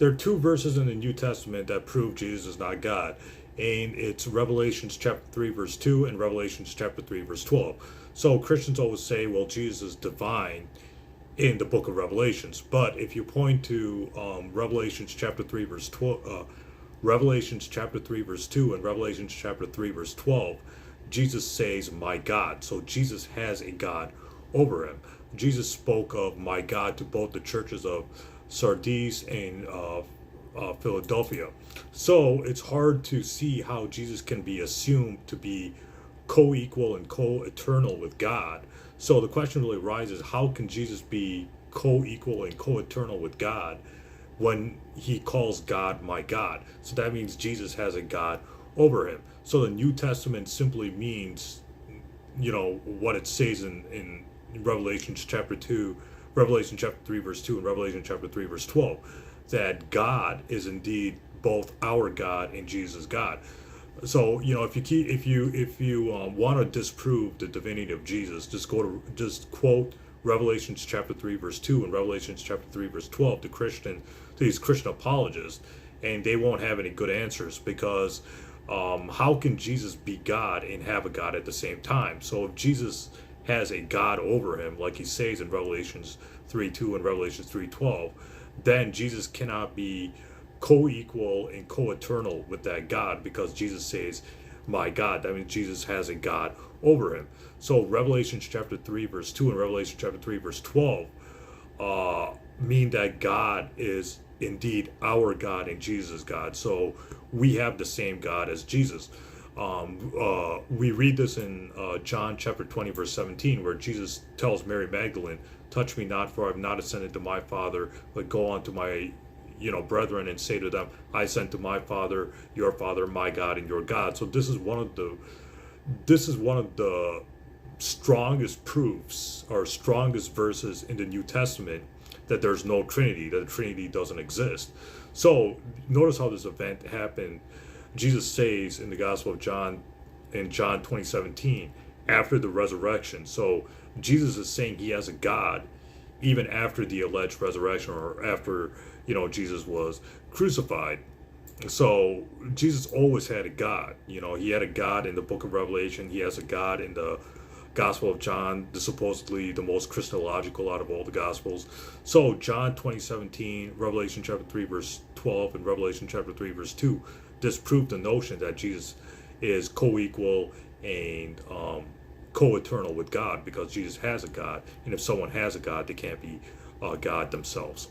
there are two verses in the New Testament that prove Jesus is not God. And it's Revelations chapter 3 verse 2 and Revelations chapter 3 verse 12. So Christians always say, well, Jesus is divine in the book of Revelations. But if you point to Revelations chapter 3 verse 12, Revelations chapter 3 verse 2 and Revelations chapter 3 verse 12, Jesus says, my God. So Jesus has a God over him. Jesus spoke of my God to both the churches of Sardis and Philadelphia. So it's hard to see how Jesus can be assumed to be co-equal and co-eternal with God. So the question really arises, how can Jesus be co-equal and co-eternal with God when he calls God my God? So that means Jesus has a God over him. So the New Testament simply means, what it says in Revelation chapter 2, Revelation chapter 3 verse 2 and Revelation chapter 3 verse 12, that God is indeed both our God and Jesus' God. So if you want to disprove the divinity of Jesus, just quote Revelations chapter 3 verse 2 and Revelations chapter 3 verse 12 to these Christian apologists, and they won't have any good answers, because how can Jesus be God and have a God at the same time? So if Jesus has a God over him, like he says in Revelations 3:2 and Revelations 3:12, then Jesus cannot be co-equal and co-eternal with that God, because Jesus says, my God. That means Jesus has a God over him. So Revelation chapter 3 verse 2 and Revelation chapter 3 verse 12 mean that God is indeed our God and Jesus' God. So we have the same God as Jesus. We read this in John chapter 20 verse 17, where Jesus tells Mary Magdalene, touch me not, for I have not ascended to my Father, but go on to my brethren and say to them, I ascend to my Father, your Father, my God, and your God. So this is one of the strongest proofs or strongest verses in the New Testament that there's no Trinity, that the Trinity doesn't exist. So notice how this event happened. Jesus says in the Gospel of John, in John 20:17, after the resurrection. So Jesus is saying he has a God even after the alleged resurrection, or after Jesus was crucified. So Jesus always had a God. He had a God in the book of Revelation. He has a God in the Gospel of John, supposedly the most Christological out of all the Gospels. So John 20:17, Revelation chapter 3 verse 12, and Revelation chapter 3 verse 2 disprove the notion that Jesus is co-equal and co-eternal with God, because Jesus has a God, and if someone has a God, they can't be God themselves.